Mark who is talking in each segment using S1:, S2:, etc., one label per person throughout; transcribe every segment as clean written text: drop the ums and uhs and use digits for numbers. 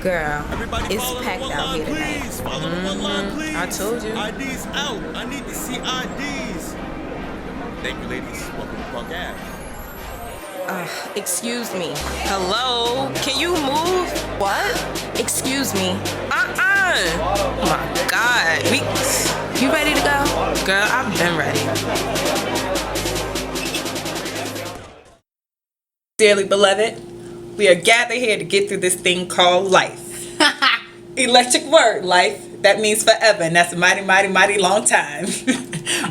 S1: Girl,
S2: Everybody
S1: it's
S2: follow the
S1: packed
S2: one
S1: out
S2: line,
S1: here tonight.
S2: please. Follow the one line, please.
S1: I told you.
S2: IDs out. I need to see IDs. Thank you, ladies. Welcome to Park Ave.
S1: Excuse me. Hello? Can you move? What? Excuse me. Oh my God. You ready to go? Girl, I've been ready.
S3: Dearly beloved, we are gathered here to get through this thing called life. Electric word, life. That means forever, and that's a mighty, mighty, mighty long time.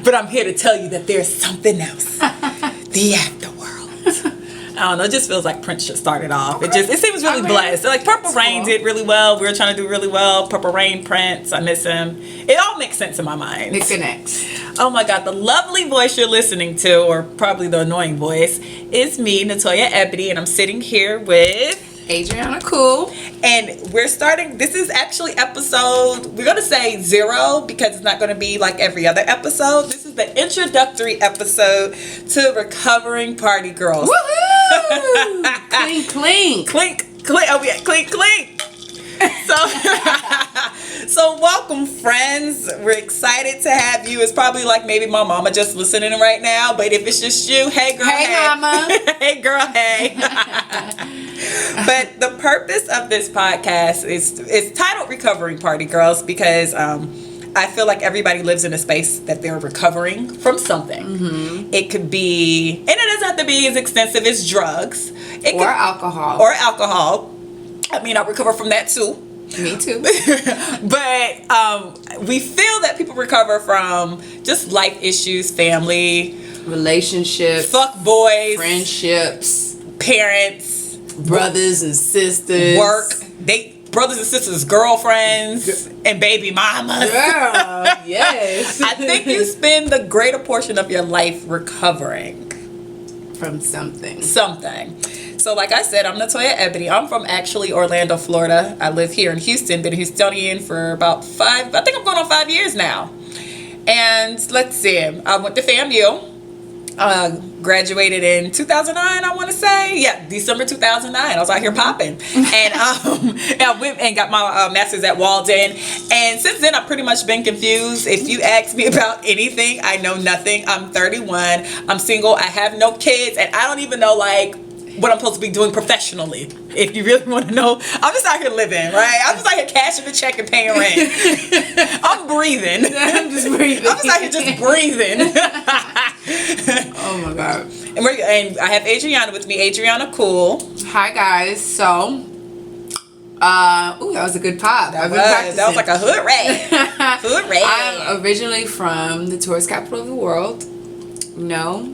S3: But I'm here to tell you that there's something else. The afterworld. I don't know, it just feels like Prince should start it off. It seems really blessed. Like Purple Rain did really well. We were trying to do really well. Purple Rain, Prince, I miss him. It all makes sense in my mind.
S4: It connects.
S3: Oh my God, the lovely voice you're listening to, or probably the annoying voice, is me, Natoya Ebony, and I'm sitting here with
S4: Adriana Cool.
S3: And we're starting, this is actually episode, we're going to say 0 because it's not going to be like every other episode. This is the introductory episode to Recovering Party Girls.
S4: Woohoo! Clink, clink.
S3: Clink, clink. Oh, yeah, clink, clink. So welcome, friends. We're excited to have you. It's probably like maybe my mama just listening right now, but if it's just you, hey girl,
S4: hey mama.
S3: Hey girl, hey. But the purpose of this podcast is titled Recovering Party Girls because I feel like everybody lives in a space that they're recovering from something. Mm-hmm. It could be, and it doesn't have to be as extensive as drugs.
S4: Alcohol.
S3: Or alcohol. I mean, I recover from that too.
S4: Me too.
S3: But we feel that people recover from just life issues, family,
S4: relationships,
S3: fuck boys,
S4: friendships,
S3: parents,
S4: brothers and sisters,
S3: work, brothers and sisters, girlfriends, and baby mamas.
S4: Girl, yes.
S3: I think you spend the greater portion of your life recovering
S4: from something.
S3: So like I said, I'm Natoya Ebony. I'm from actually Orlando, Florida. I live here in Houston. Been a Houstonian for about 5, I think I'm going on 5 years now. And let's see, I went to FAMU. Graduated in 2009, I want to say. Yeah, December 2009. I was out here popping. And I went and got my master's at Walden. And since then, I've pretty much been confused. If you ask me about anything, I know nothing. I'm 31. I'm single. I have no kids. And I don't even know, like, what I'm supposed to be doing professionally. If you really want to know, I'm just out here living, right? I'm just out here cashing the check and paying rent. I'm breathing.
S4: I'm just breathing.
S3: I'm just out here just breathing.
S4: Oh my God.
S3: And I have Adriana with me. Adriana Cool.
S4: Hi guys. So, that was a good pop.
S3: That was like a hood rat. Hood rat.
S4: I'm originally from the tourist capital of the world. No,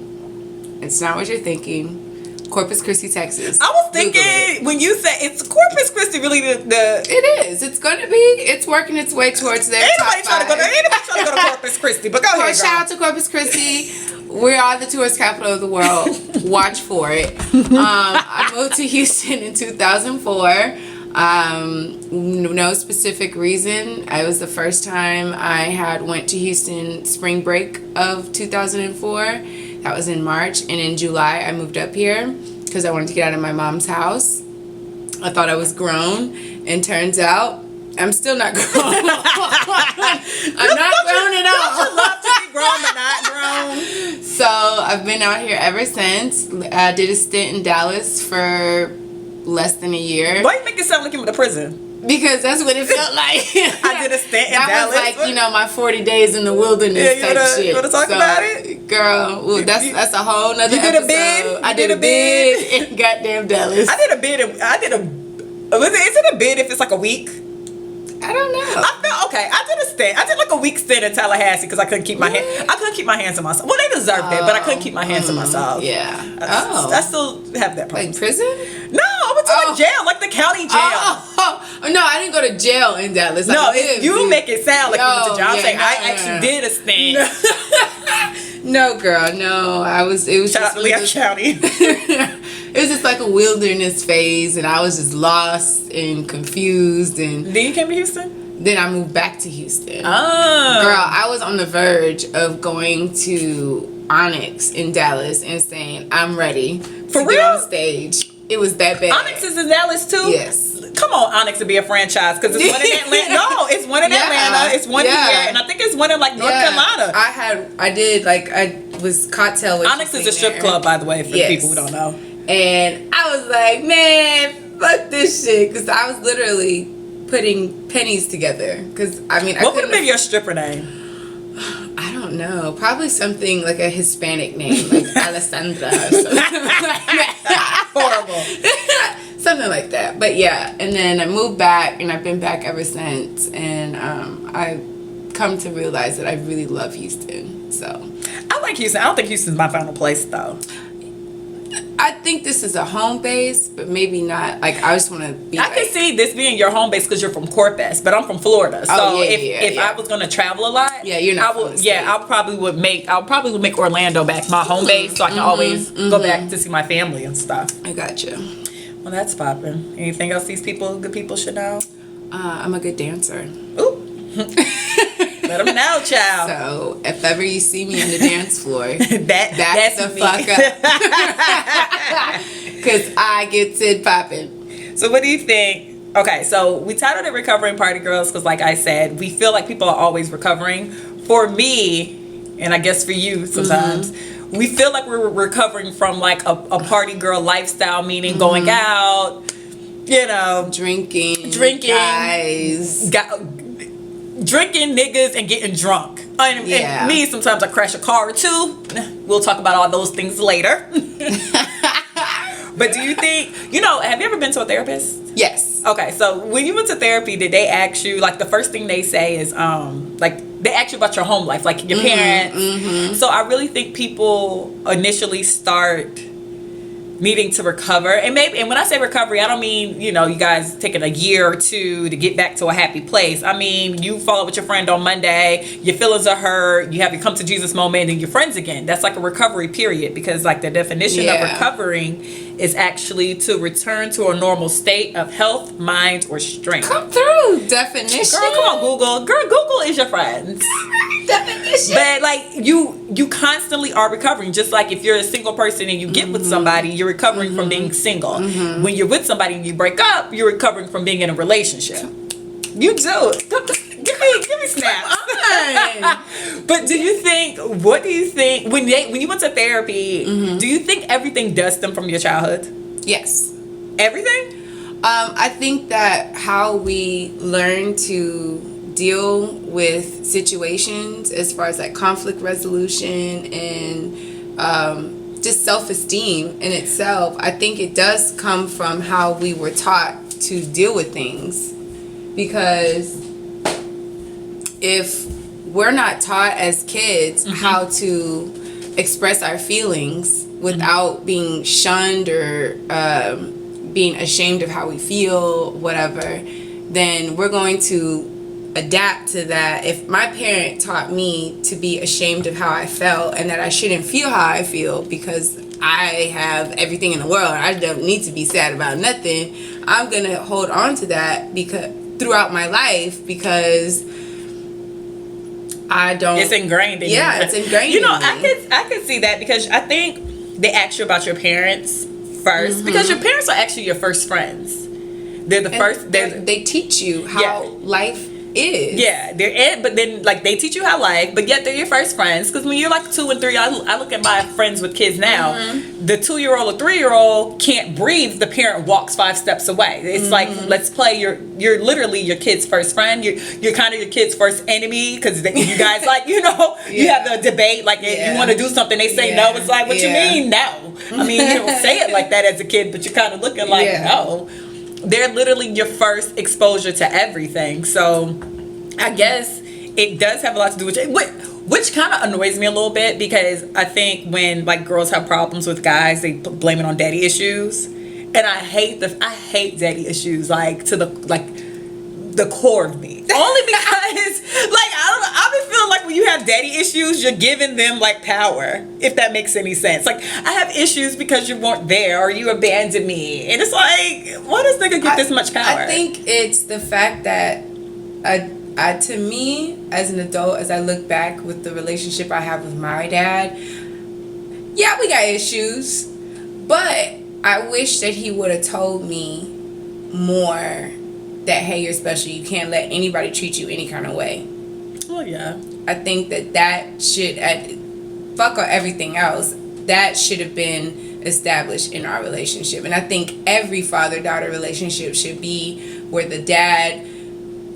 S4: it's not what you're thinking. Corpus Christi, Texas.
S3: I was thinking when you said it's Corpus Christi, really the
S4: it is. It's going to be. It's working its way towards their
S3: Anybody trying to go to Corpus Christi? But go ahead, girl.
S4: Shout out to Corpus Christi. We are the tourist capital of the world. Watch for it. I moved to Houston in 2004. No specific reason. It was the first time I went to Houston spring break of 2004. That was in March, and in July I moved up here because I wanted to get out of my mom's house. I thought I was grown, and turns out I'm still not grown. I'm not grown at all.
S3: Don't you love to be grown but not grown?
S4: So I've been out here ever since. I did a stint in Dallas for less than a year.
S3: Why you make it sound like you went to prison?
S4: Because that's what it felt like.
S3: I did a stint in Dallas.
S4: That was like, my 40 days in the wilderness type shit.
S3: You want to talk about it?
S4: Girl, well, that's a whole nother episode.
S3: You did a bid?
S4: I did a bid in goddamn Dallas.
S3: I did a bid. Is it a bid if it's like a week?
S4: I don't know.
S3: I did a stint. I did like a week stint in Tallahassee because I couldn't keep my hands on myself. Well, they deserved it, but I couldn't keep my hands on myself.
S4: Yeah.
S3: I still have that problem.
S4: Like prison?
S3: No, I went to like jail, like the county jail.
S4: No, I didn't go to jail in Dallas.
S3: No, you make it sound like you went to jail. I'm saying I actually did a stint.
S4: No, girl, no. It was
S3: Shout out to Leon County.
S4: It was just like a wilderness phase, and I was just lost and confused. And
S3: then you came to Houston?
S4: Then I moved back to Houston.
S3: Oh.
S4: Girl, I was on the verge of going to Onyx in Dallas and saying, I'm ready to get on stage. It was that bad.
S3: Onyx is in Dallas too?
S4: Yes.
S3: come on, Onyx to be a franchise because it's one in Atlanta. No, it's one in Atlanta. It's one here, and I think it's one in like North Carolina.
S4: I was cocktail.
S3: Onyx is a strip club, by the way, for people who don't know.
S4: And I was like, man, fuck this shit, because I was literally putting pennies together. Because I mean,
S3: what would have been your stripper name?
S4: I don't know. Probably something like a Hispanic name, like Alessandra or something like that.
S3: Horrible.
S4: Something like that. But yeah, and then I moved back, and I've been back ever since. And I come to realize that I really love Houston. So
S3: I like Houston. I don't think Houston's my final place, though.
S4: I think this is a home base, but maybe not. Like, I just want to be.
S3: I can see this being your home base because you're from Corpus, but I'm from Florida. So if I was going to travel a lot,
S4: you're not.
S3: I probably would make Orlando back my home base, so I can always go back to see my family and stuff.
S4: I gotcha.
S3: Well, that's popping. Anything else good people should know?
S4: I'm a good dancer.
S3: Ooh. Let them know, child.
S4: So if ever you see me on the dance floor,
S3: that's
S4: the
S3: me.
S4: fuck up. Because I get it popping.
S3: So what do you think? Okay, so we titled it Recovering Party Girls because, like I said, we feel like people are always recovering. For me, and I guess for you sometimes, we feel like we're recovering from like a party girl lifestyle, meaning going out,
S4: drinking,
S3: guys. Drinking, niggas, and getting drunk. And me, sometimes I crash a car or two. We'll talk about all those things later. But do you think, have you ever been to a therapist?
S4: Yes.
S3: Okay, so when you went to therapy, did they ask you, like, the first thing they say is, they ask you about your home life, like your parents. So I really think people initially start needing to recover, and when I say recovery, I don't mean you guys taking a year or two to get back to a happy place. I mean, you follow up with your friend on Monday, your feelings are hurt, you have your come to Jesus moment, and you're friends again. That's like a recovery period, because like the definition of recovering is actually to return to a normal state of health, mind, or strength.
S4: Come through definition,
S3: girl. Come on, Google. Girl, Google is your friend.
S4: Definition.
S3: But like you constantly are recovering. Just like if you're a single person and you get with somebody, you're recovering from being single. When you're with somebody and you break up, you're recovering from being in a relationship. You do. Give me snaps. But what do you think when you went to therapy, do you think everything does stem from your childhood?
S4: Yes.
S3: Everything?
S4: I think that how we learn to deal with situations as far as like conflict resolution and just self-esteem in itself, I think it does come from how we were taught to deal with things. Because if we're not taught as kids how to express our feelings without being shunned or being ashamed of how we feel, whatever, then we're going to adapt to that. If my parent taught me to be ashamed of how I felt and that I shouldn't feel how I feel because I have everything in the world, I don't need to be sad about nothing, I'm gonna hold on to that because throughout my life, because I don't.
S3: It's ingrained in you.
S4: Yeah, it's ingrained in me.
S3: I could see that, because I think they ask you about your parents first, because your parents are actually your first friends. They're the first.
S4: They teach you how life is.
S3: Yeah, but then like they teach you how life, but yet they're your first friends. Because when you're like 2 and 3, I look at my friends with kids now. The 2-year-old or 3-year-old can't breathe. The parent walks 5 steps away. It's like, let's play. You're literally your kid's first friend. You're kind of your kid's first enemy, because you guys like you have the debate. Like if you want to do something, they say no. It's like, what you mean no? I mean, you don't say it like that as a kid, but you're kind of looking like no. They're literally your first exposure to everything. So I guess it does have a lot to do with it, which kind of annoys me a little bit, because I think when like girls have problems with guys, they blame it on daddy issues, and I hate daddy issues like to the core of me. Only because like I be feeling like when you have daddy issues, you're giving them like power, if that makes any sense. Like, I have issues because you weren't there or you abandoned me, and it's like, why does nigga get this much power?
S4: I think it's the fact that to me as an adult, as I look back with the relationship I have with my dad, we got issues, but I wish that he would have told me more that, hey, you're special. You can't let anybody treat you any kind of way.
S3: Oh, yeah.
S4: I think that should, fuck everything else, that should have been established in our relationship. And I think every father-daughter relationship should be where the dad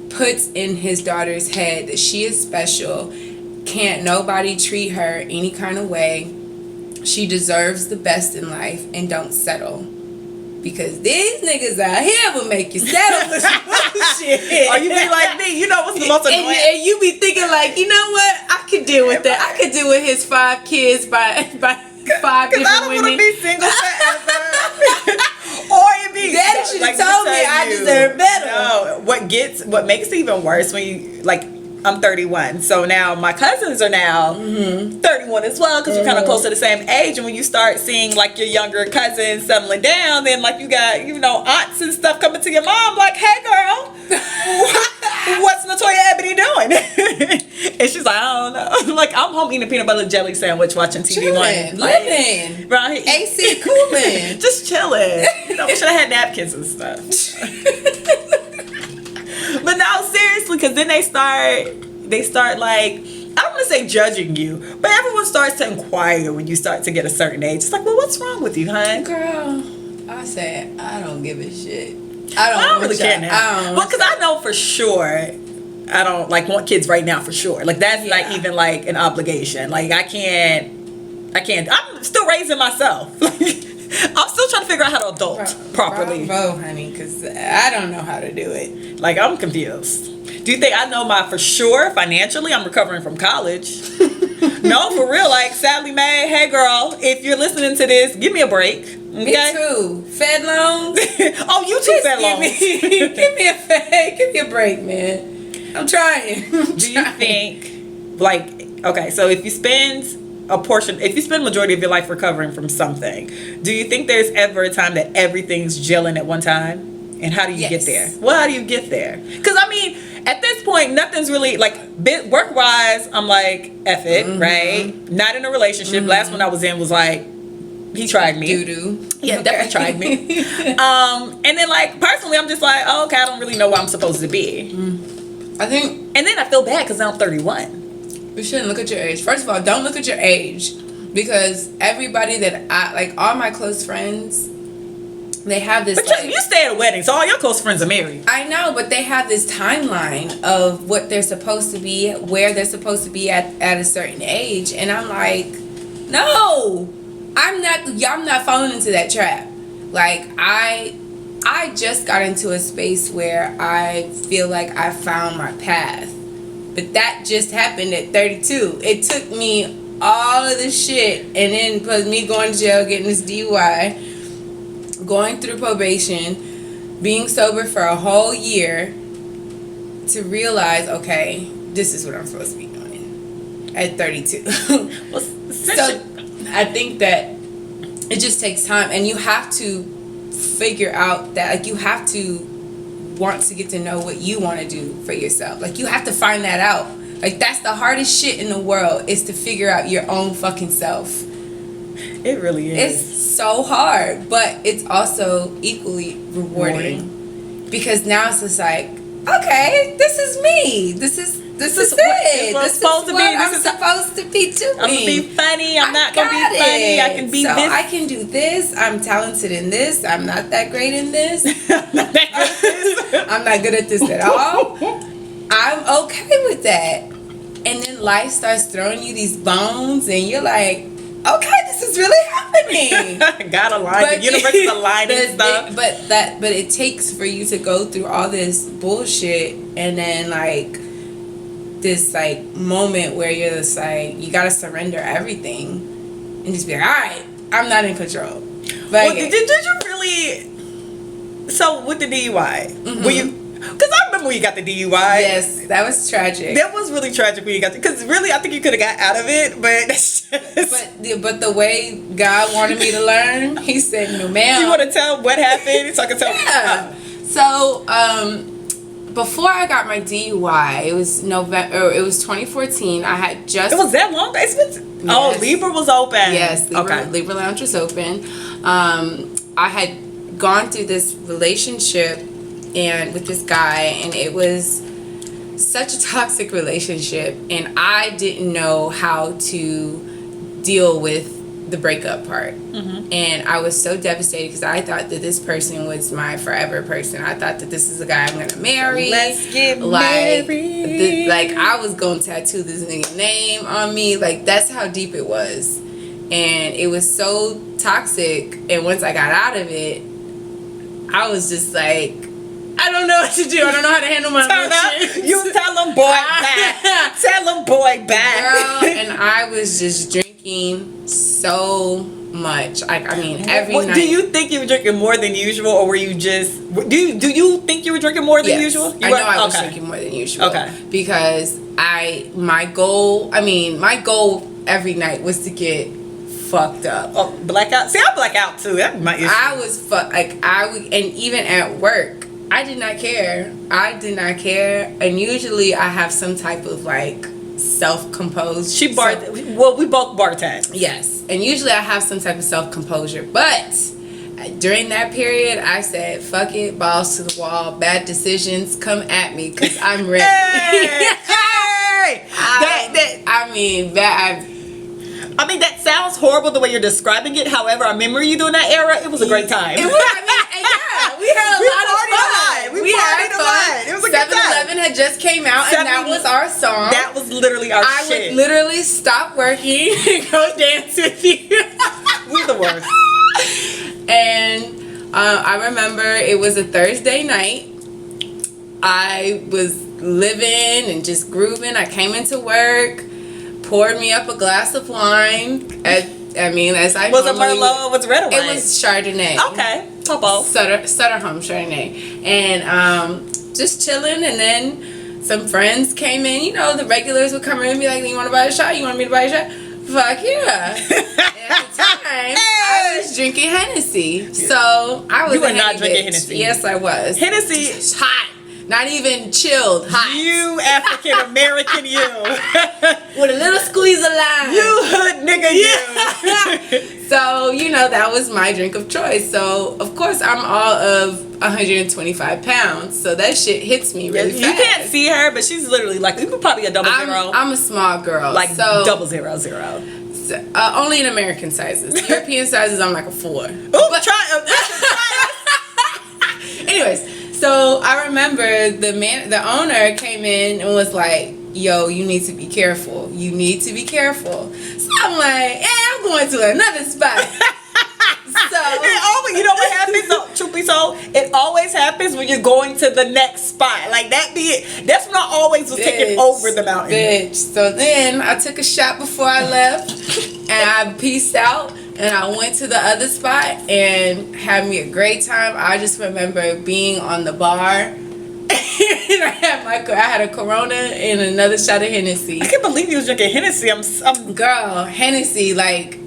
S4: puts in his daughter's head that she is special. Can't nobody treat her any kind of way. She deserves the best in life, and don't settle. Because these niggas out here will make you settle for some bullshit.
S3: Or you be like me. You know what's the most annoying?
S4: And you be thinking like, you know what? I could deal with that. I could deal with his 5 kids by 5 different women.
S3: I don't want to be single forever. Or it be
S4: Daddy should have told me I deserve better.
S3: No, what makes it even worse when you like. I'm 31, so now my cousins are now 31 as well, because we're kind of close to the same age. And when you start seeing like your younger cousins settling down, then like you got aunts and stuff coming to your mom like, "Hey girl, what's Latoya Ebony doing?" And she's like, "I don't know." I'm like, I'm home eating a peanut butter jelly sandwich, watching TV,
S4: Chilling, living,
S3: right?
S4: AC cooling,
S3: just chilling. We should have had napkins and stuff. But no, seriously, because then they start like, I don't want to say judging you, but everyone starts to inquire when you start to get a certain age. It's like, well, what's wrong with you, hon?
S4: girl. I said I don't give a shit.
S3: I don't really care now. Well, because I know for sure I don't like want kids right now for sure. Like that's not even like an obligation. Like I can't. I'm still raising myself. I'm still trying to figure out how to adult properly.
S4: Bravo, honey, because I don't know how to do it.
S3: Like, I'm confused. Do you think I know for sure financially I'm recovering from college? No, for real. Like, Sally Mae, hey girl, if you're listening to this, give me a break. Okay?
S4: Me too. Fed loans.
S3: Oh, you too, fed loans.
S4: Give me a break, man. I'm trying.
S3: Do you think, like, okay, so if you spend majority of your life recovering from something, do you think there's ever a time that everything's gelling at one time? And how do you get there? Well, how do you get there? Because I mean, at this point, nothing's really like work wise. I'm like, F it, right? Not in a relationship. Last one I was in was like, he tried me.
S4: Doo-doo.
S3: Yeah, definitely tried me. And then like personally, I'm just like, oh, okay, I don't really know where I'm supposed to be.
S4: I think,
S3: and then I feel bad because I'm 31.
S4: You shouldn't look at your age. First of all, don't look at your age, because everybody that all my close friends, they have this.
S3: But you stay at a wedding, so all your close friends are married.
S4: I know, but they have this timeline of what they're supposed to be, where they're supposed to be at a certain age, and I'm like, no, I'm not falling into that trap. Like I just got into a space where I feel like I found my path. But that just happened at 32. It took me all of this shit, and then plus me going to jail, getting this DUI, going through probation, being sober for a whole year to realize, okay, this is what I'm supposed to be doing at 32.
S3: Well,
S4: so I think that it just takes time, and you have to figure out that, like, you have to want to get to know what you want to do for yourself. Like, you have to find that out. Like, that's the hardest shit in the world, is to figure out your own fucking self.
S3: It really is.
S4: It's so hard, but it's also equally rewarding. Because now it's just like, okay, this is me. This is it. This is what I'm supposed to be doing.
S3: I'm gonna be funny. I'm not gonna be funny. I can be
S4: so
S3: this.
S4: I can do this. I'm talented in this. I'm not that great in this. I'm not good at this at all. I'm okay with that. And then life starts throwing you these bones, and you're like, okay, this is really happening.
S3: God aligned. The universe is aligning stuff.
S4: But it takes for you to go through all this bullshit, and then like this like moment where you're just like, you gotta surrender everything and just be like, all right, I'm not in control. But
S3: well, did you really? So with the DUI, were you? Because I remember when you got the DUI.
S4: Yes, that was tragic.
S3: That was really tragic when you got because really I think you could have got out of it,
S4: but the way God wanted me to learn, He said, "No, ma'am."
S3: You want to tell what happened? So I can tell.
S4: Yeah. So before I got my DUI, it was November. It was 2014. I had just.
S3: It was that long. It's been. Yes. Oh, Libra was open.
S4: Yes, Libra Lounge was open. I had gone through this relationship and with this guy, and it was such a toxic relationship, and I didn't know how to deal with the breakup part. And I was so devastated because I thought that this person was my forever person. I thought that this is the guy I'm gonna marry.
S3: Let's get
S4: like,
S3: married.
S4: like I was gonna tattoo this nigga name on me. Like, that's how deep it was, and it was so toxic. And once I got out of it, I was just like, I don't know what to do. I don't know how to handle my emotions.
S3: You tell them boy back. Tell them boy back.
S4: Girl, and I was just drinking so much. I mean, every night.
S3: Do you think you were drinking more than usual, or were you just? Do you think you were drinking more than
S4: Yes.
S3: usual?
S4: I know I was drinking more than usual.
S3: Okay.
S4: Because my goal every night was to get fucked up.
S3: Oh, blackout. See, I black out too. That's my issue.
S4: I was and even at work, I did not care. And usually I have some type of like self-composed.
S3: we both bartend.
S4: Yes. And usually I have some type of self-composure. But during that period, I said, fuck it, balls to the wall, bad decisions, come at me, because I'm ready.
S3: Hey! I mean, that sounds horrible the way you're describing it. However, I remember you during that era. It was a great time.
S4: It was, we had a lot of fun.
S3: We partied a lot. It was a good time.
S4: 7-Eleven had just came out, and that was our song.
S3: That was literally our
S4: I
S3: shit.
S4: would literally stop working and go dance with you.
S3: We're the worst.
S4: And I remember it was a Thursday night. I was living and just grooving. I came into work, poured me up a glass of wine. As I
S3: Was it Merlot? Was it red wine?
S4: It was Chardonnay.
S3: Okay, Topo.
S4: Sutter Home Chardonnay, and just chilling. And then some friends came in. You know, the regulars would come in and be like, "You want to buy a shot? You want me to buy a shot?" Fuck yeah. And at the time, I was drinking Hennessy. So I was
S3: You were not drinking Hennessy.
S4: Yes, I was.
S3: Hennessy.
S4: It's hot. Not even chilled. Hot.
S3: You African American, you.
S4: With a little squeeze of lime.
S3: You hood nigga, you.
S4: So, that was my drink of choice. So, of course, I'm all of 125 pounds. So that shit hits me really fast.
S3: You can't see her, but she's literally like, you probably a double zero.
S4: I'm a small girl.
S3: Like
S4: so,
S3: 000.
S4: So, only in American sizes. European sizes, I'm like a 4. Anyways, so I remember the owner came in and was like, "Yo, you need to be careful. You need to be careful." So I'm like, I'm going to another spot. So
S3: it always, you know what happens? So, truth be told, it always happens when you're going to the next spot. Like that be it. That's when I always was taking over the mountain.
S4: Bitch. So then I took a shot before I left, and I peaced out. And I went to the other spot and had me a great time. I just remember being on the bar. And I had a Corona and another shot of Hennessy.
S3: I can't believe you was drinking Hennessy. I'm
S4: Girl, Hennessy, like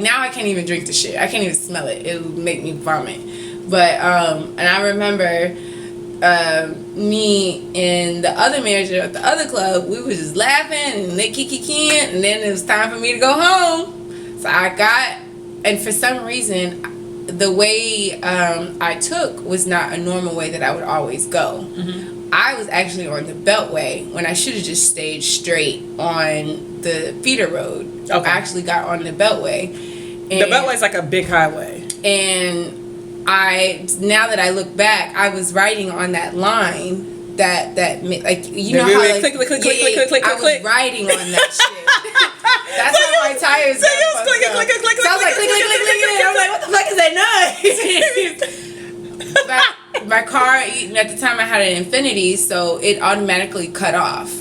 S4: now I can't even drink the shit. I can't even smell it. It'll make me vomit. But and I remember me and the other manager at the other club, we was just laughing and they kikiing, and then it was time for me to go home. So I got, and for some reason, the way I took was not a normal way that I would always go. Mm-hmm. I was actually on the Beltway when I should have just stayed straight on the feeder road.
S3: Okay.
S4: I actually got on the Beltway.
S3: the Beltway's like a big highway.
S4: And now that I look back, I was riding on that line that like, you know how like,
S3: click,
S4: I was riding on that shit. That's
S3: so
S4: how my tires got
S3: So you was clicking.
S4: So I was like, click. I'm like, what the fuck is that noise? But my car, at the time I had an Infiniti, so it automatically cut off.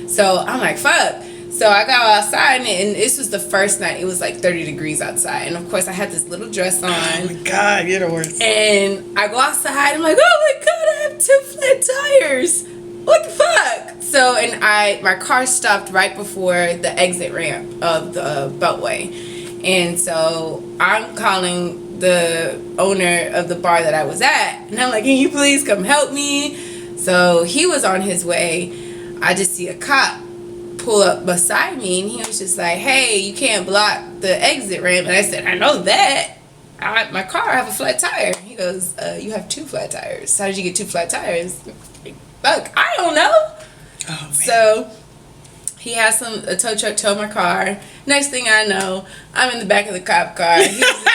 S4: So I'm like, fuck. So I got outside, and this was the first night. It was like 30 degrees outside. And of course, I had this little dress on.
S3: Oh my God, you're the worst.
S4: And I go outside, I'm like, oh my God, I have 2 flat tires. What the fuck? So, and my car stopped right before the exit ramp of the Beltway. And so I'm calling the owner of the bar that I was at, and I'm like, can you please come help me? So he was on his way. I just see a cop pull up beside me, and he was just like, hey, you can't block the exit ramp. And I said, I know that. My car, I have a flat tire. He goes, you have 2 flat tires. How did you get 2 flat tires? Like, fuck, I don't know.
S3: Oh, man.
S4: So he has a tow truck tow my car. Next thing I know, I'm in the back of the cop car. He's just like,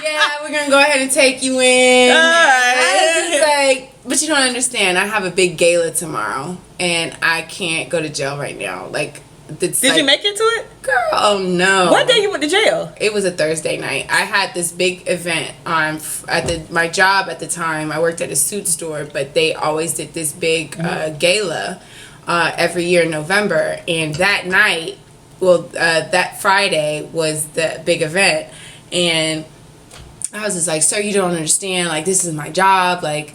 S4: yeah, we're gonna go ahead and take you in. I was just like, but you don't understand. I have a big gala tomorrow, and I can't go to jail right now. Like,
S3: Did you make it to it?
S4: Girl, oh no.
S3: What day you went to jail?
S4: It was a Thursday night. I had this big event at my job at the time. I worked at a suit store, but they always did this big gala every year in November. And that night, that Friday was the big event. And I was just like, sir, you don't understand. Like, this is my job. Like,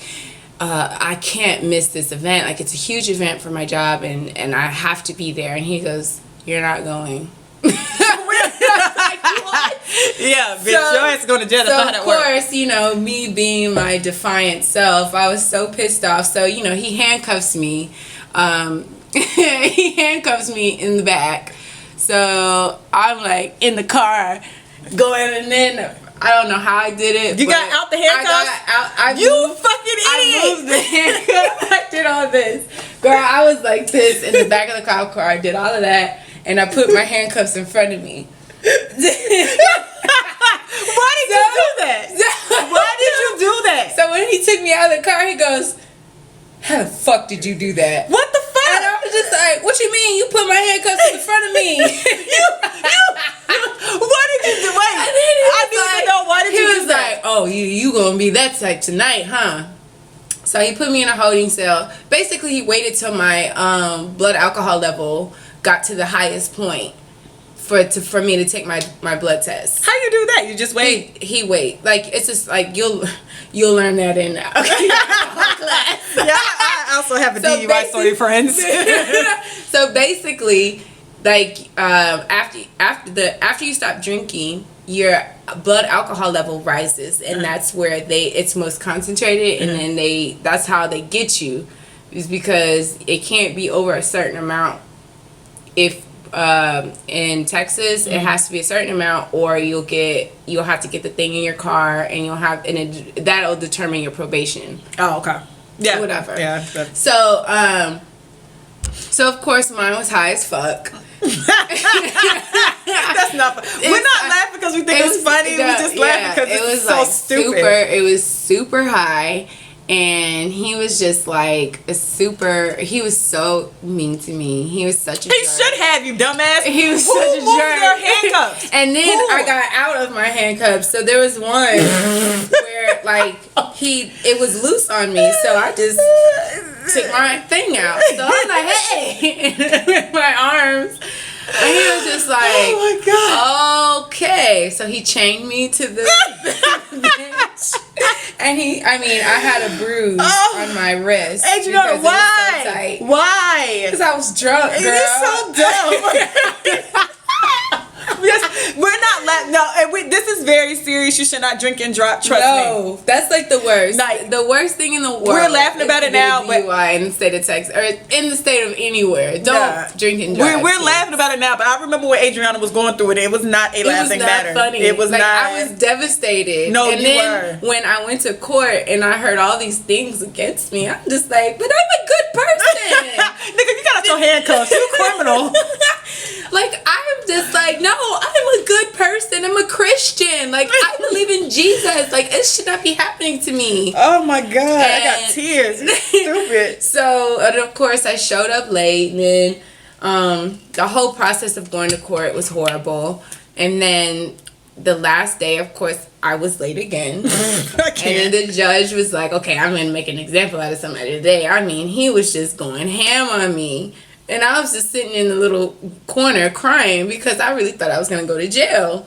S4: I can't miss this event. Like, it's a huge event for my job, and I have to be there. And he goes, you're not going.
S3: Yeah, bitch, your ass is going to jail. That's not how that
S4: of
S3: works.
S4: course, you know, me being my defiant self, I was so pissed off. So, you know, he handcuffs me. He handcuffs me in the back. So I'm like in the car going, and then I don't know how I did it.
S3: You got out the handcuffs? You fucking idiot!
S4: I moved the handcuffs. I did all this. Girl, I was like this in the back of the cop car. I did all of that, and I put my handcuffs in front of me.
S3: Why did you do that? Why did you do that?
S4: So when he took me out of the car, he goes, how the fuck did you do that?
S3: What the fuck?
S4: And I was just like, what you mean? You put my handcuffs in front of me.
S3: What did you do? Wait, I need to know, why did you do that?
S4: He was like, oh, you gonna be that type tonight, huh? So he put me in a holding cell. Basically, he waited till my blood alcohol level got to the highest point for me to take my blood test.
S3: How you do that? You just wait?
S4: He wait. Like, it's just like, you'll learn that in class.
S3: Yeah, I also have a DUI story, friends.
S4: So basically, like, after you stop drinking, your blood alcohol level rises, and that's where it's most concentrated, and then that's how they get you, is because it can't be over a certain amount. If in Texas, it has to be a certain amount, or you'll have to get the thing in your car, and that'll determine your probation.
S3: Oh, okay. Yeah.
S4: Whatever.
S3: Yeah.
S4: So of course mine was high as fuck.
S3: That's not. We're not laughing because we think it's funny. We just laugh because it's so stupid.
S4: It was super high. And he was just like he was so mean to me. He was such a jerk.
S3: He should have, you dumbass.
S4: He was
S3: Who
S4: such a
S3: moved
S4: jerk.
S3: your handcuffs?
S4: And then I got out of my handcuffs. So there was one where like it was loose on me. So I just took my thing out. So I was like, hey, with my arms. And he was just like,
S3: oh my God.
S4: Okay. So he chained me to the bench. And I had a bruise on my wrist.
S3: Adriana, why?
S4: So
S3: why?
S4: Because I was drunk, girl.
S3: It is so dumb. Yes, we're not no, this is very serious. You should not drink and drive. Trust me.
S4: That's like the worst.
S3: Like,
S4: the worst thing in the world.
S3: We're laughing about it now, but
S4: DUI in the state of Texas or in the state of anywhere. Don't drink and drive.
S3: We're laughing about it now, but I remember when Adriana was going through it. It was not a laughing matter.
S4: It was not funny.
S3: It was
S4: like,
S3: not.
S4: I was devastated.
S3: No,
S4: and
S3: you
S4: then
S3: were.
S4: When I went to court and I heard all these things against me, I'm just like, but I'm a good person.
S3: Nigga, you got out your handcuffs. You criminal.
S4: Like, I'm just like, no, I'm a good person. I'm a Christian. Like, I believe in Jesus. Like, it should not be happening to me.
S3: Oh my God, I got tears. You stupid.
S4: So, and of course, I showed up late, and then the whole process of going to court was horrible. And then the last day, of course, I was late again. And then the judge was like, okay, I'm going to make an example out of somebody today. I mean, he was just going ham on me. And I was just sitting in the little corner crying because I really thought I was going to go to jail.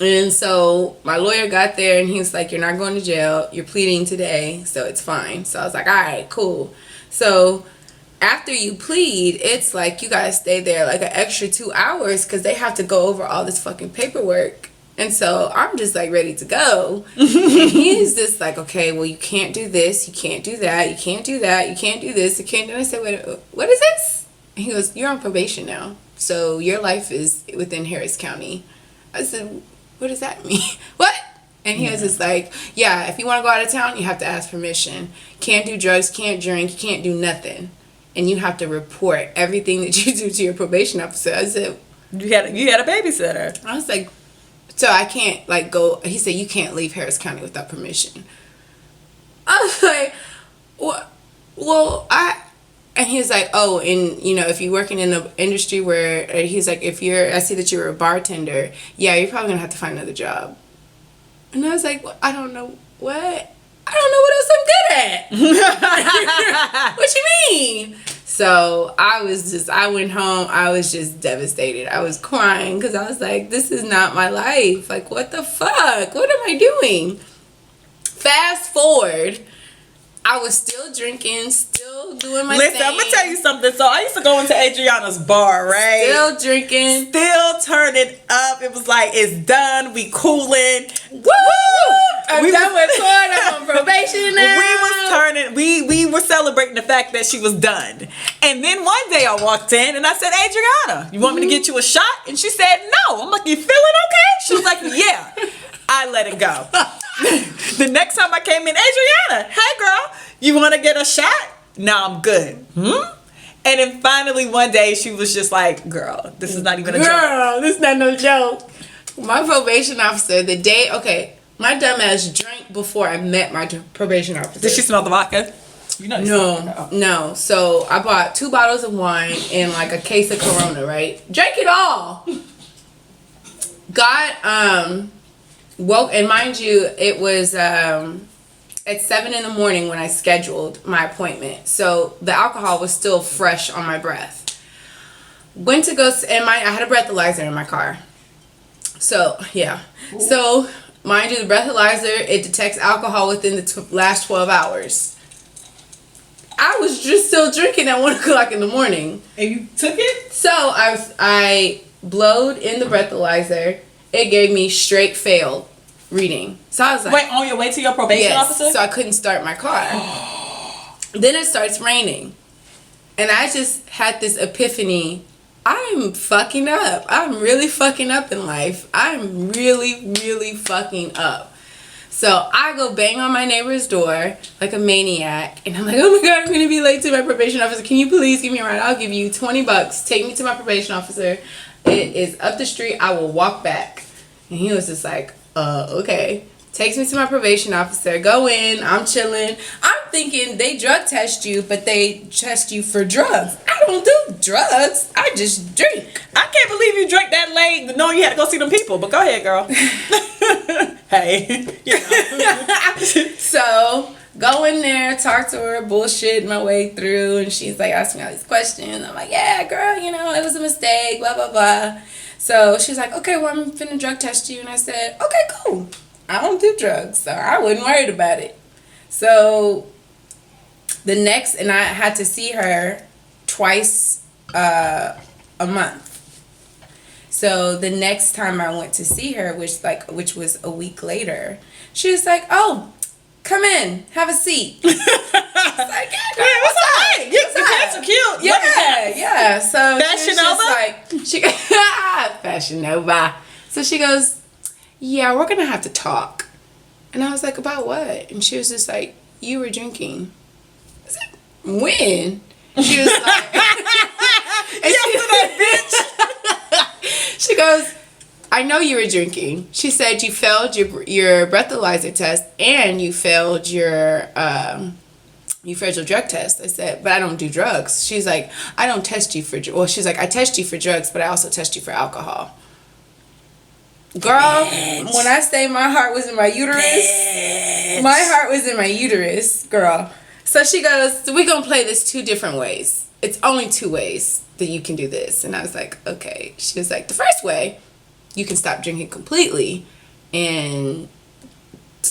S4: And so my lawyer got there and he was like, you're not going to jail. You're pleading today, so it's fine. So I was like, all right, cool. So after you plead, it's like you got to stay there like an extra 2 hours because they have to go over all this fucking paperwork. And so I'm just like ready to go. And he's just like, okay, well, you can't do this. You can't do that. You can't do that. You can't do this. You can't do. And I said, wait, what is this? And he goes, you're on probation now. So your life is within Harris County. I said, what does that mean? What? And he was just like, yeah, if you want to go out of town, you have to ask permission. Can't do drugs, can't drink, can't do nothing. And you have to report everything that you do to your probation officer. I said,
S3: You had a babysitter.
S4: I was like, so I can't like go. He said, you can't leave Harris County without permission. I was like, what? Well, and he was like, oh, and you know, if you're working in the industry where, he's like, I see that you're a bartender, yeah, you're probably gonna have to find another job. And I was like, well, I don't know what. I don't know what else I'm good at. What you mean? So I went home. I was just devastated. I was crying because I was like, this is not my life. Like, what the fuck? What am I doing? Fast forward, I was still drinking, still doing my thing.
S3: I'm gonna tell you something. So I used to go into Adriana's bar, right?
S4: Still drinking.
S3: Still turning up. It was like, it's done. We cooling.
S4: Woo! I'm done with court. I'm on probation now.
S3: We were celebrating the fact that she was done. And then one day I walked in and I said, Adriana, you want me to get you a shot? And she said, no. I'm like, you feeling okay? She was like, yeah. I let it go. The next time I came in, Adriana, hey girl, you want to get a shot? No, I'm good. And then finally one day she was just like, girl, this is not even a joke.
S4: Girl, this is not no joke. My probation officer, my dumbass drank before I met my probation officer.
S3: Did she smell the vodka? You know,
S4: no. So I bought 2 bottles of wine and like a case of Corona, right? Drank it all. Woke, and mind you, it was at 7 in the morning when I scheduled my appointment. So the alcohol was still fresh on my breath. Went to go, and I had a breathalyzer in my car. So, yeah. Ooh. So, mind you, the breathalyzer, it detects alcohol within the last 12 hours. I was just still drinking at 1 o'clock in the morning.
S3: And you took it?
S4: So, I blowed in the breathalyzer. It gave me straight failed reading. So I was like,
S3: wait, on your way to your probation officer?
S4: So I couldn't start my car. Then it starts raining. And I just had this epiphany. I'm fucking up. I'm really fucking up in life. I'm really, really fucking up. So I go bang on my neighbor's door like a maniac. And I'm like, oh my God, I'm going to be late to my probation officer. Can you please give me a ride? I'll give you $20. Take me to my probation officer. It is up the street. I will walk back. And he was just like, okay. Takes me to my probation officer. Go in. I'm chilling. I'm thinking they drug test you, but they test you for drugs. I don't do drugs. I just drink.
S3: I can't believe you drank that late knowing you had to go see them people. But go ahead, girl. Hey. You know.
S4: So, go in there, talk to her, bullshit my way through. And she's like asking me all these questions. I'm like, yeah, girl, you know, it was a mistake, blah, blah, blah. So she's like, okay, well, I'm finna drug test you. And I said, okay, cool. I don't do drugs, so I wasn't worried about it. So and I had to see her twice a month. So the next time I went to see her, which was a week later, she was like, oh, come in, have a seat. I was like, yeah, what's up?
S3: Your pants are cute.
S4: Yeah. So
S3: Fashion Nova?
S4: Fashion Nova. So she goes, yeah, we're gonna have to talk. And I was like, about what? And she was just like, you were drinking. I was like, when? She was like,
S3: yesterday, bitch.
S4: She goes, I know you were drinking. She said you failed your breathalyzer test and you failed your drug test. I said, but I don't do drugs. She's like, I don't test you for she's like, I test you for drugs, but I also test you for alcohol. Girl, bitch. When I say my heart was in my uterus, bitch. My heart was in my uterus, girl. So she goes, so we're going to play this 2 different ways. It's only 2 ways that you can do this. And I was like, okay. She was like, the first way, you can stop drinking completely and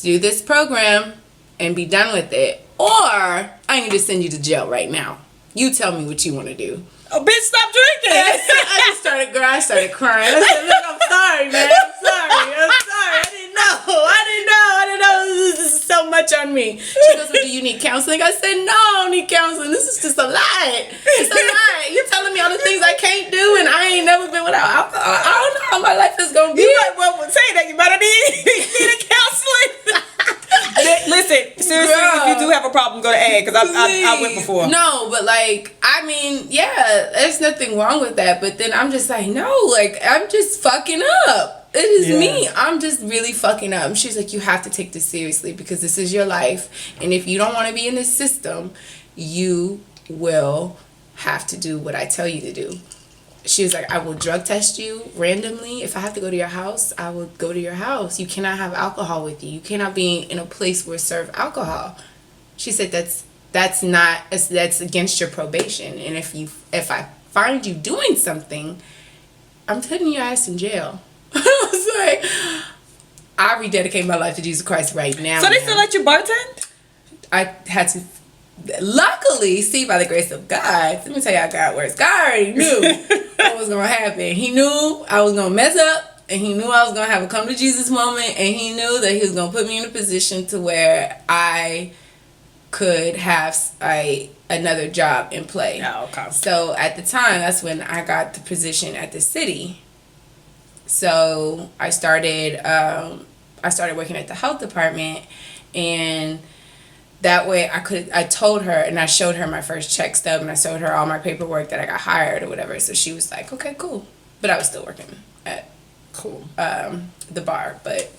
S4: do this program and be done with it. Or I can just send you to jail right now. You tell me what you want to do.
S3: Oh, bitch, stop drinking.
S4: I started crying. I said, look, I'm sorry, man. I'm sorry. I didn't know. This is so much on me. She goes, well, do you need counseling? I said, no, I don't need counseling. This is just a lie. It's a lie. You're telling me all the things I can't do and I ain't never been without alcohol. I don't know how my life is going to be.
S3: You might well say that you better need a counselor. ahead, because I went before.
S4: No, but like, I mean, yeah, there's nothing wrong with that. But then I'm just like, no, like, I'm just fucking up. It is me. I'm just really fucking up. And she's like, you have to take this seriously because this is your life. And if you don't want to be in this system, you will have to do what I tell you to do. She was like, I will drug test you randomly. If I have to go to your house, I will go to your house. You cannot have alcohol with you. You cannot be in a place where serve alcohol. She said that's against your probation. And if I find you doing something, I'm putting your ass in jail. I was like, I rededicate my life to Jesus Christ right now.
S3: So they still let you bartend?
S4: I had to. Luckily, see, by the grace of God, let me tell you how God works. God already knew what was going to happen. He knew I was going to mess up, and he knew I was going to have a come to Jesus moment, and he knew that he was going to put me in a position to where I could have another job in play.
S3: Oh, okay.
S4: So at the time, that's when I got the position at the city. So I started working at the health department, and that way I told her, and I showed her my first check stub, and I showed her all my paperwork that I got hired or whatever. So she was like, okay, cool. But I was still working at the bar. But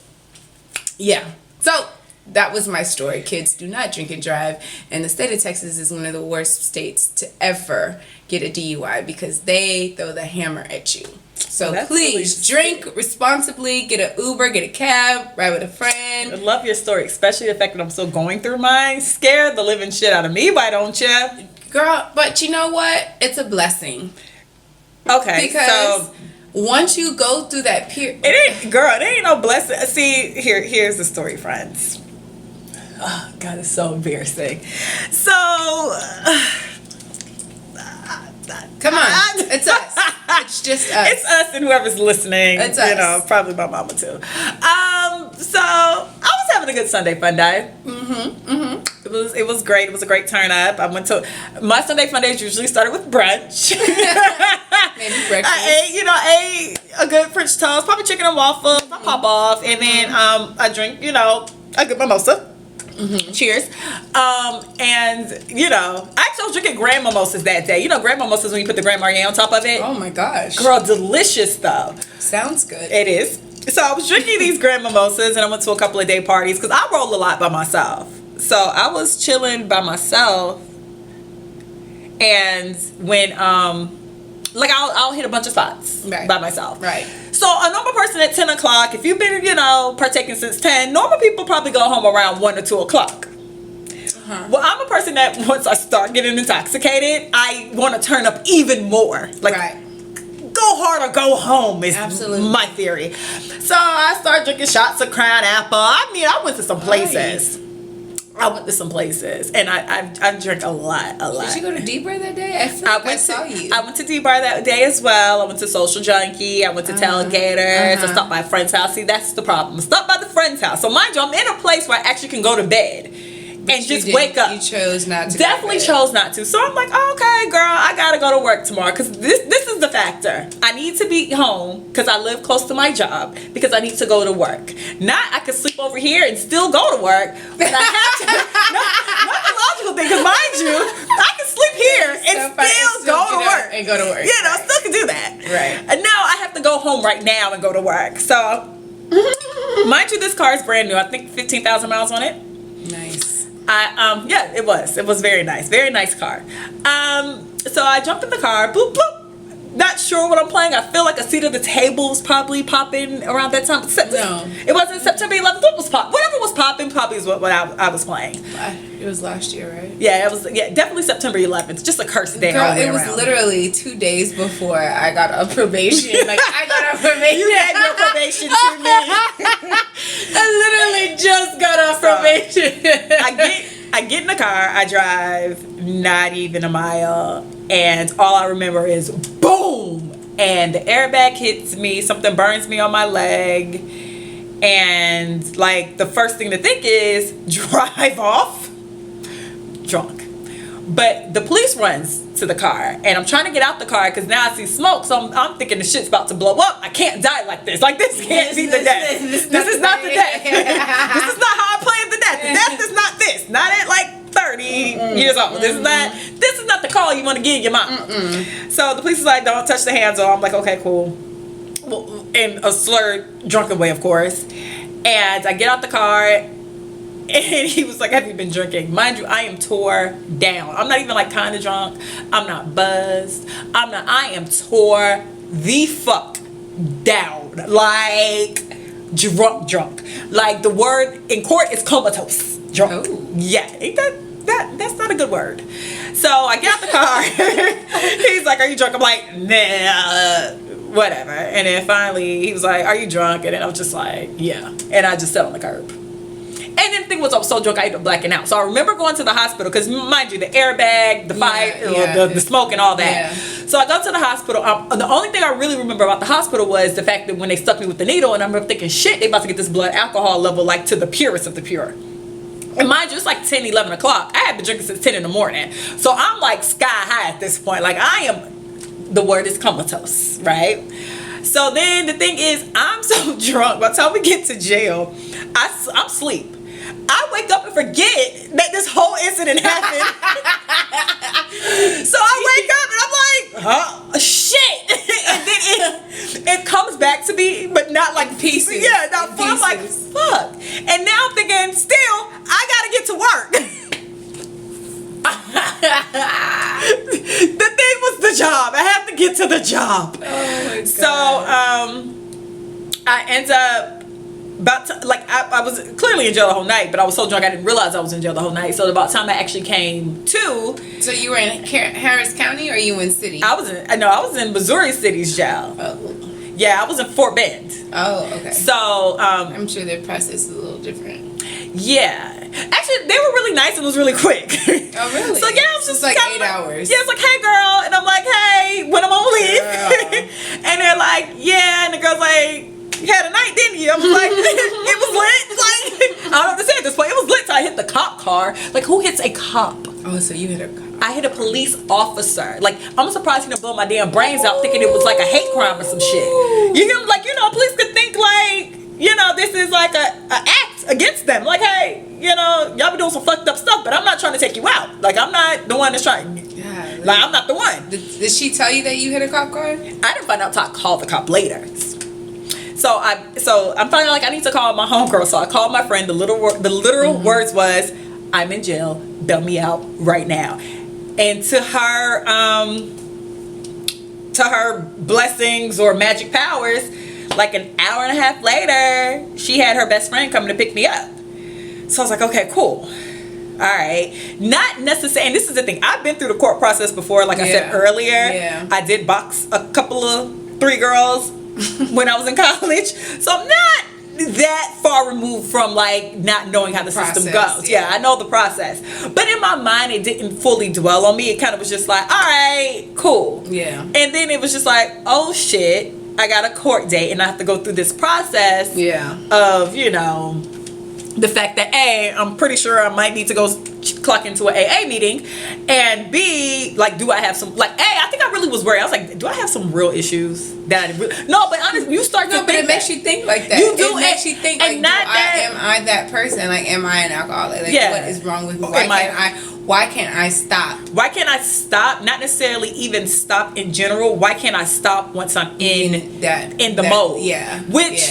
S4: yeah. So that was my story. Kids, do not drink and drive. And the state of Texas is one of the worst states to ever get a DUI because they throw the hammer at you. So please drink responsibly, get an Uber, get a cab, ride with a friend.
S3: I love your story, especially the fact that I'm still going through mine. Scared the living shit out of me, why don't you?
S4: Girl, but you know what? It's a blessing.
S3: Okay,
S4: because
S3: so
S4: once you go through that period,
S3: it ain't no blessing. See, here's the story, friends. Oh God, it's so embarrassing. So
S4: come on, it's us. It's just us.
S3: It's us and whoever's listening.
S4: It's us.
S3: You know, probably my mama too. So I was having a good Sunday fun day. It was great. It was a great turn up. I went to my Sunday fun days usually started with brunch.
S4: Maybe breakfast.
S3: I ate a good French toast, probably chicken and waffles. I pop off, and then I drink a good mimosa. Cheers. And actually I was drinking grand mimosas that day. Grand mimosas when you put the Grand Marnier on top of it.
S4: Oh my gosh.
S3: Girl, delicious though.
S4: Sounds good.
S3: It is. So I was drinking these grand mimosas, and I went to a couple of day parties because I roll a lot by myself. So I was chilling by myself, and when I'll hit a bunch of spots by myself.
S4: Right.
S3: So a normal person at 10 o'clock, if you've been, partaking since 10, normal people probably go home around 1 or 2 o'clock. Well, I'm a person that once I start getting intoxicated, I want to turn up even more. Go hard or go home is my theory. So I started drinking shots of Crown Apple. I went to some places. And I drank a lot.
S4: Did you go to D-Bar that day? I saw you.
S3: I went to D-Bar that day as well. I went to Social Junkie. I went to Tailgaters. I stopped by a friend's house. See, that's the problem. Stop by the friend's house. So mind you, I'm in a place where I actually can go to bed. And just wake up.
S4: You chose not to.
S3: Definitely chose not to. So I'm like, okay, girl, I gotta go to work tomorrow because this is the factor. I need to be home because I live close to my job because I need to go to work. Not I could sleep over here and still go to work, but I have to. Not the logical thing because mind you, I can sleep here and still go to work.
S4: And go to work.
S3: Still can do that.
S4: Right.
S3: And now I have to go home right now and go to work. So mind you, this car is brand new. I think 15,000 miles on it.
S4: Nice.
S3: It was very nice car. So I jumped in the car, boop boop. Not sure what I'm playing. I feel like a seat at the table was probably popping around that time.
S4: No,
S3: it wasn't September 11th. What was pop? Whatever was popping probably is what I was playing.
S4: It was last year, right?
S3: Yeah, it was. Yeah, definitely September 11th. Just a cursed day.
S4: Girl, it was literally 2 days before I got a probation. I got a probation.
S3: You had your probation to me.
S4: I literally just got off probation.
S3: I get in the car, I drive not even a mile, and all I remember is boom, and the airbag hits me, something burns me on my leg, and the first thing to think is drive off drunk. But the police runs to the car, and I'm trying to get out the car because now I see smoke, so I'm thinking the shit's about to blow up. I can't die like this. This can't be the death. This is not the death. This is not how I play the death. The death is not this. Not it 30 years old. This is not the call you want to give your mom. So the police is like, don't touch the handle. I'm like, okay, cool. Well, in a slurred, drunken way, of course. And I get out the car, and he was like, have you been drinking? Mind you, I am tore down. I'm not even like kind of drunk. I'm not buzzed. I am tore the fuck down. Like drunk. Like the word in court is comatose. Drunk.
S4: Oh.
S3: Yeah. Ain't that's not a good word. So I get out the car. He's like, are you drunk? I'm like, nah. Whatever. And then finally he was like, are you drunk? And then I was just like, yeah. And I just sat on the curb. And then the thing was, I was so drunk I ended up blacking out. So I remember going to the hospital because, mind you, the airbag, the fire, the smoke and all that.
S4: Yeah.
S3: So I go to the hospital. The only thing I really remember about the hospital was the fact that when they stuck me with the needle, and I remember thinking, shit, they about to get this blood alcohol level like to the purest of the pure. And mind you, it's like 10, 11 o'clock. I had been drinking since 10 in the morning. So I'm like sky high at this point. Like I am... The word is comatose, right? So then the thing is, I'm so drunk. By the time we get to jail, I'm asleep. I wake up and forget that this whole incident happened. So I wake up and I'm like, huh? Shit. And then it comes back to me, but not like
S4: pieces.
S3: Yeah, not full. I'm like, fuck. And now I'm thinking, still, I gotta get to work. The thing was the job. I have to get to the job.
S4: Oh my God.
S3: So I end up I was clearly in jail the whole night, but I was so drunk I didn't realize I was in jail the whole night. So about the time I actually came to,
S4: So you were in Harris County or you in city?
S3: I was in Missouri City's jail.
S4: Oh.
S3: Yeah, I was in Fort Bend.
S4: Oh, okay.
S3: So
S4: I'm sure their process is a little different.
S3: yeah. Actually, they were really nice and it was really quick.
S4: Oh, really?
S3: So yeah, it was just
S4: like
S3: kinda
S4: 8 hours.
S3: Yeah, it's like, hey girl, and I'm like, hey, when I'm on leave. And they're like, yeah, and the girl's like, you had a night, didn't you? I was like, it was lit. Like, I don't know what to say at this point. It was lit till I hit the cop car. Like, who hits a cop?
S4: Oh, so you hit a cop.
S3: I hit a police officer. Like, I'm surprised he didn't blow my damn brains out thinking it was like a hate crime or some shit. You know, like, police could think like, this is like a act against them. Like, hey, y'all be doing some fucked up stuff, but I'm not trying to take you out. Like, I'm not the one that's trying.
S4: Yeah.
S3: Like, I'm not the one.
S4: Did she tell you that you hit a cop car?
S3: I didn't find out till I called the cop later. So I'm finally like, I need to call my homegirl. So I called my friend. The literal words was, I'm in jail. Bail me out right now. And to her blessings or magic powers, like an hour and a half later, she had her best friend coming to pick me up. So I was like, okay, cool. All right. Not necessarily, and this is the thing, I've been through the court process before, like I said earlier.
S4: Yeah.
S3: I did box a couple of 3 girls when I was in college. So I'm not that far removed from like not knowing how the system goes. Yeah, I know the process. But in my mind, it didn't fully dwell on me. It kind of was just like, all right, cool.
S4: Yeah.
S3: And then it was just like, oh shit, I got a court date and I have to go through this process of, the fact that A, I'm pretty sure I might need to go clock into an AA meeting, and B, like, do I have some, like, A, I think I really was worried. I was like, do I have some real issues that I really, no, but honestly, you start to think
S4: but it makes you think like that.
S3: You do.
S4: It makes you think, like, am I that person? Like, am I an alcoholic? Like, what is wrong with me? Why can't I stop? Why can't I stop?
S3: Not necessarily even stop in general. Why can't I stop once I'm in the mode?
S4: Yeah.
S3: Which,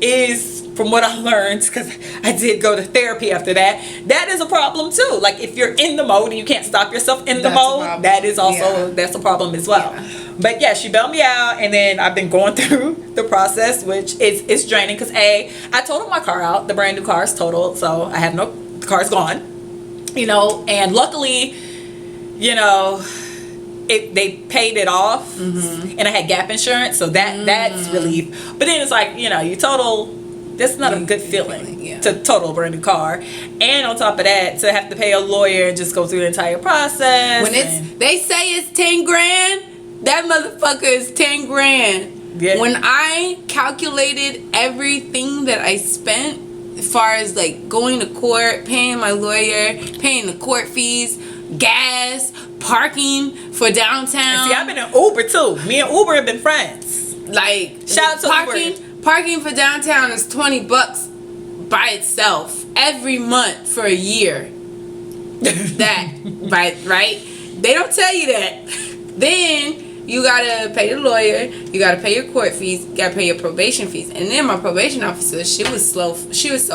S3: is, from what I learned, because I did go to therapy after that is a problem too. Like, if you're in the mode and you can't stop yourself in the mode, that is also, that's a problem as well. Yeah. But yeah, she bailed me out, and then I've been going through the process, which it's draining because I totaled my car out. The brand new car is totaled, so I have the car's gone. And luckily, they paid it off, and I had gap insurance, so that's relief. But then it's like, you total, that's not a good feeling to total a brand new car, and on top of that, to have to pay a lawyer and just go through the entire process.
S4: When they say it's 10 grand, that motherfucker is 10 grand. Yeah. When I calculated everything that I spent, as far as like going to court, paying my lawyer, paying the court fees, gas, parking for downtown.
S3: See, I've been in Uber too. Me and Uber have been friends.
S4: Like,
S3: shout out to Uber.
S4: Parking for downtown is $20 by itself every month for a year. right? They don't tell you that. Then you gotta pay the lawyer, you gotta pay your court fees, you gotta pay your probation fees. And then my probation officer, she was so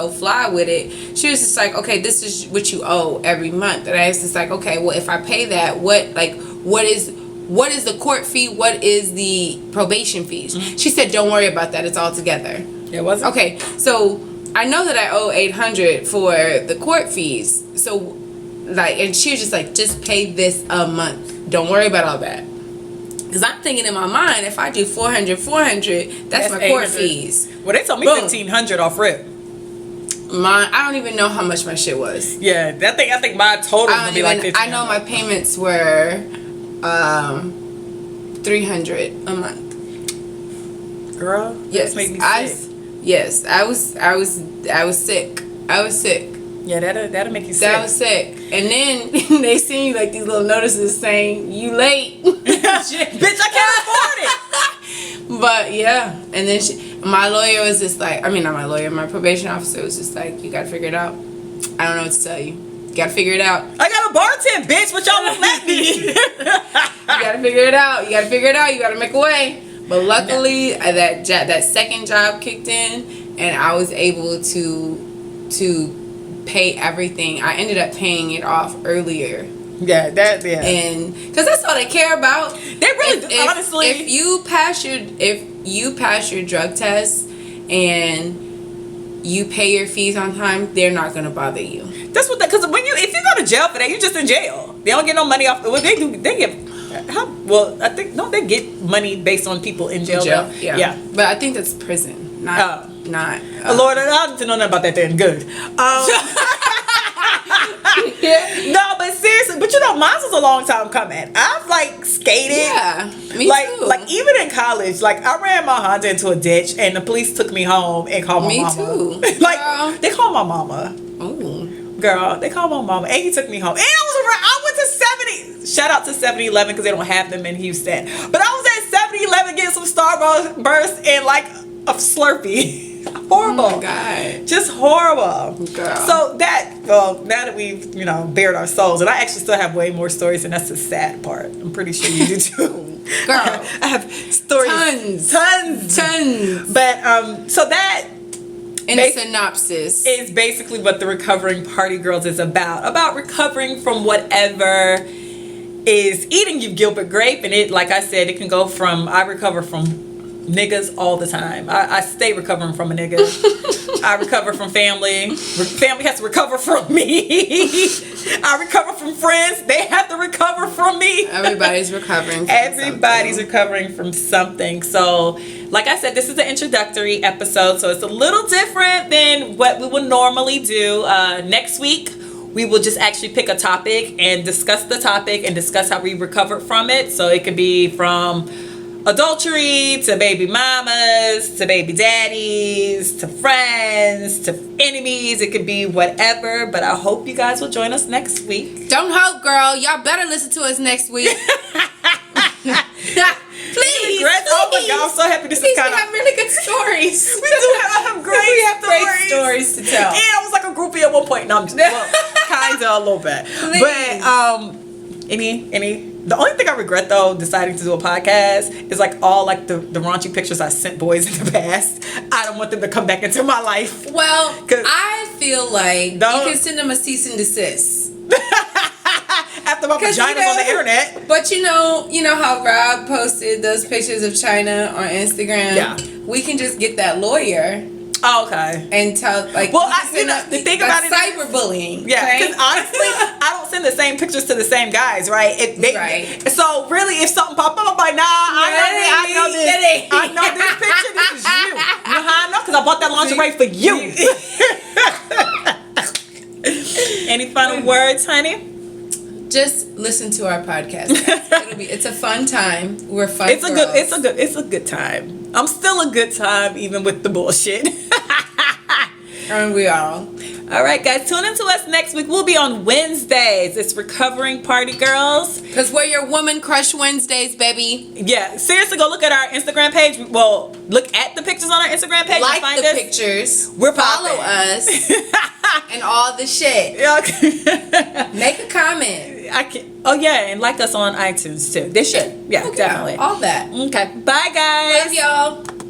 S4: fly with it. She was just like, okay, this is what you owe every month. And I was just like, okay, well, if I pay that, what is the court fee? What is the probation fees? Mm-hmm. She said, don't worry about that. It's all together.
S3: It wasn't?
S4: Okay, so I know that I owe $800 for the court fees. So, and she was just like, just pay this a month. Don't worry about all that. Because I'm thinking in my mind, if I do 400, that's my court fees.
S3: Well, they told me $1,500 off rip.
S4: I don't even know how much my shit was.
S3: Yeah, I think my total would be like $1,500.
S4: I know my payments were $300 a month.
S3: Girl,
S4: yes,
S3: made me sick.
S4: Yes, I was sick. I was sick.
S3: Yeah, that'll make you sick.
S4: That was sick. And then they seen like these little notices saying, you late.
S3: Bitch, I can't afford it.
S4: But yeah. And then my lawyer was just like, not my lawyer, my probation officer was just like, you gotta figure it out. I don't know what to tell you. You gotta figure it out.
S3: I got a bartend, bitch, but y'all won't let me.
S4: You gotta figure it out. You gotta make a way. But luckily, that second job kicked in, and I was able to pay everything. I ended up paying it off earlier.
S3: Yeah.
S4: And because that's all they care about.
S3: They really do, honestly.
S4: If you pass your drug test and you pay your fees on time, they're not gonna bother you.
S3: That's what because if you go to jail for that, you're just in jail. They don't get no money off. Well, they do. They get. I think they get money based on people in jail.
S4: Yeah. But I think that's prison, not.
S3: Lord, I don't know nothing about that. Then good. No, but seriously, but mine was a long time coming. I've skated.
S4: Yeah, me too.
S3: Even in college, I ran my Honda into a ditch, and the police took me home and called my mama.
S4: Me too.
S3: They called my mama.
S4: Ooh.
S3: Girl, they called my mama, and he took me home. And I went to 70. Shout out to 7-Eleven because they don't have them in Houston. But I was at 7-Eleven getting some Starburst and a Slurpee. Horrible.
S4: Oh my God.
S3: Just horrible.
S4: Girl.
S3: So now that we've, bared our souls, and I actually still have way more stories, and that's the sad part. I'm pretty sure you do too.
S4: Girl.
S3: I have stories. Tons. But, so that...
S4: In a synopsis,
S3: is basically what the Recovering Party Girls is about recovering from whatever is eating you, Gilbert Grape. And it, like I said, it can go from, I recover from niggas all the time. I stay recovering from a nigga. I recover from family. Family has to recover from me. I recover from friends. They have to recover from me.
S4: Everybody's recovering
S3: from something. So, like I said, this is an introductory episode, so it's a little different than what we would normally do. Next week, we will just actually pick a topic and discuss the topic and discuss how we recovered from it. So it could be from adultery to baby mamas to baby daddies to friends to enemies. It could be whatever, but I hope you guys will join us next week.
S4: Don't hope, girl. Y'all better listen to us next week. Please.
S3: Oh my God, I'm so happy this is kind of...
S4: We have really good stories.
S3: We do have great
S4: stories to tell.
S3: And I was like a groupie at one point. No, I'm just kind of a little bit.
S4: Please.
S3: But the only thing I regret though deciding to do a podcast is all the raunchy pictures I sent boys in the past. I don't want them to come back into my life.
S4: Well, I feel like you can send them a cease and desist.
S3: After my vaginas on the internet.
S4: But you know how Rob posted those pictures of China on Instagram?
S3: Yeah.
S4: We can just get that lawyer.
S3: Oh, okay.
S4: And tell
S3: the thing about it,
S4: cyberbullying.
S3: Yeah, because honestly, I don't send the same pictures to the same guys, right?
S4: Right. So
S3: really, if something pop up, I'm like, nah, I know this. I know this picture. This is you. You know how I know? Because I bought that lingerie for you. Any final words, honey?
S4: Just listen to our podcast. It's a fun time. We're fun.
S3: It's a good time. I'm still a good time even with the bullshit.
S4: Aren't we all?
S3: All right, guys, tune in to us next week. We'll be on Wednesdays. It's Recovering Party Girls.
S4: Because we're your Woman Crush Wednesdays, baby.
S3: Yeah, seriously, go look at our Instagram page. Well, look at the pictures on our Instagram page.
S4: Like
S3: and find
S4: the
S3: us.
S4: pictures.
S3: We're
S4: follow
S3: popping.
S4: us. and all the shit.
S3: Okay.
S4: Make a comment.
S3: I can. Oh yeah, and like us on iTunes too. They should. Yeah,
S4: Okay,
S3: definitely.
S4: all that.
S3: Okay. Bye guys.
S4: Love y'all.